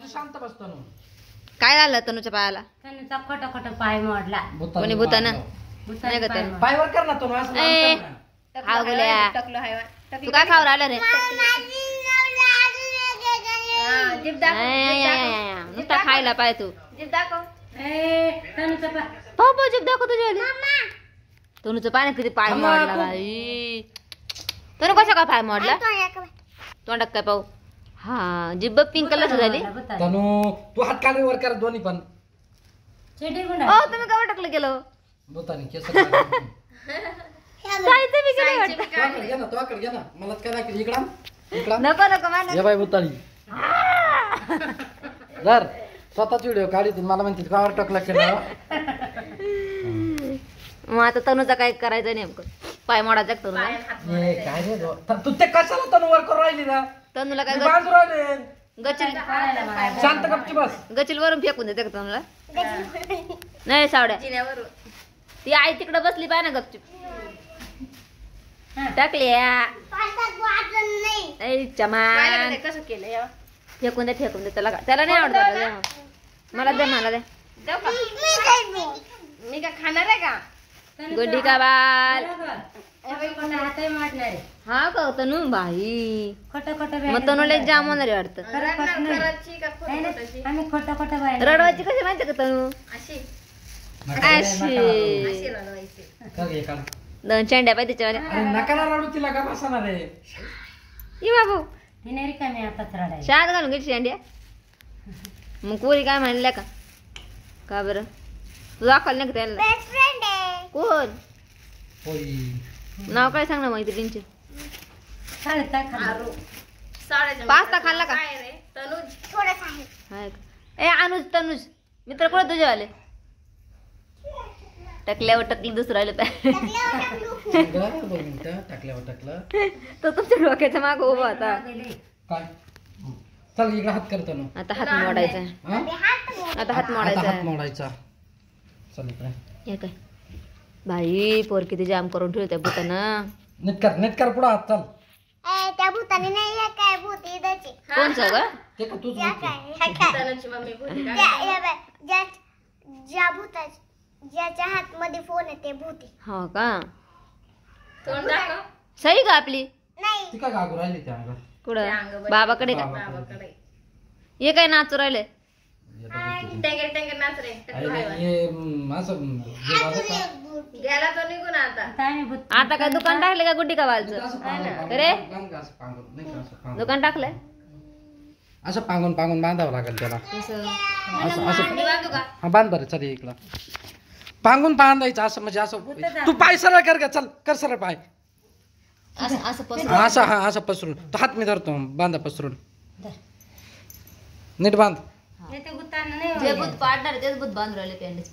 तू शांत बस तनू. काय झालं तनुच्या पायाला? तनुचा खोटा खोटा पाय मोडला. कोणी भूतानं नाही का तनु? पायवर कर ना तनू असं ए, हा गोल्या तू काय खाऊ राहिला रे? नुसता खायला पाय तू. तनुचा पाय पाहू जीभ दाखव तुझ्या. तनुचं पाय किती पाय मोडला बाई. तनु कसा काय पाय मोडला? तोंडात काय पाहू? हा जिब्ब पिंक कलर झाली. तनू तू हात काढ वर कर दोन्ही पण. चेडी ओ तुम्ही कवर टाकलं गेलो? बोतानी केस जायचं बी गेलं वाटतं. तुझ्याकडे घे ना तुझ्याकडे घे ना. मलाच काय दाखव इकडं इकडं. नको नको मला. ये बाई बोतानी जर स्वतःच व्हिडिओ काढीत मला म्हणते कावर टाकला केलं. मग आता तनुचा काय करायचं नेमकं? पाय मोडायचा का तनुला? ए काय रे तू ते कशाला तनू वर करून राहिली ना? तनुला काय मी बांधून राहिले. गचिल शांत गपची बस. गचिल वरून फेकून देते का तनुला? नाही सावड्या ती आई तिकडे बसली पाय ना गपचूप. टाकली चमान कसं केलं फेकून दे त्याला नाही आवडत. मला दे मला दे. मी काय खाणार आहे का? गुड्डी का बाल. हातही मोडणार आहे. हा का तनु बाई? खोटं खोटं मग तनुला जाम होणार आहे वाटतं. खरंची का खोटी? आम्ही खोटं खोटं बाय रडवायची कशी माहिती का तनु? अशी अशी रडवायची. कर हे काढ. 2 चेंड्या पाहिजे त्याच्यावर. अरे नका ना रडू तिला का बसणार आहे. ये बाबू तिने रिकामी आताच रडायची. शाळेत घालून घ्यायची शेंड्या. मग कोणी काय म्हणल्या का? का बरं तू दाखवलं नाही का त्याला? कोण होय नाव काय सांग ना मैत्रिणींचे? शाळेत काय खाल्लं? पास्ता खाल्ला का? काय रे तनुज हाय का? ए तनुज मित्र कुठे तुझे आले? टकल्यावर टकली दुसरं आलं पाय. टाकल्यावर टाकलं तो तुमच्या डोक्याच्या माग उभा होता. काय चल इकडे हात करतो ना. आता हात मोडायचा. हा? आता हात आता मोडायचा. हात मोडायचा. चल इकडे हे काय बाई पोर किती जाम करून ठेवते भूतानं. नीट कर पुढे हात चल. त्या भूताने नाही आहे काय भूत इदाची कोण सगळं? ते का तूच तनुची मम्मी बोलली का? ज्या भूताची ज्याच्या हात मध्ये फोन आहे ते भूती हो का? तोंड दाखव. सही का आपली? नाही ती काय गागू राहिली त्या अंगात. कुठं बाबाकडे का? बाबाकडे हे काय नाचू राहिले? टेंगर टेंगर नाच रे. असं जे वाजत का? गेला तो निघून आता. आता आम्ही भूत आता काय दुकान टाकले का गुड्डी का बालचं? असं पांगून- रे? पांगून का असं पांगून? नाही का असं पांगून? दुकान टाकलंय असं पांगून पांगून बांधावं लागेल त्याला. असं असं मी बांधू का? हा बांध बरं चल इकडं. पांगून बांधायचं असं म्हणजे असं. तू पाय सरळ कर का? चल कर सरळ पाय. असं असं पसरून. हा, असं हा असं पसरून. तो हात मी धरतो बांधा पसरून. नीट बांध. ते भूतानं नाही जे भूत पाडणार तेच भूत बांधून राहिले पॅन्डेज.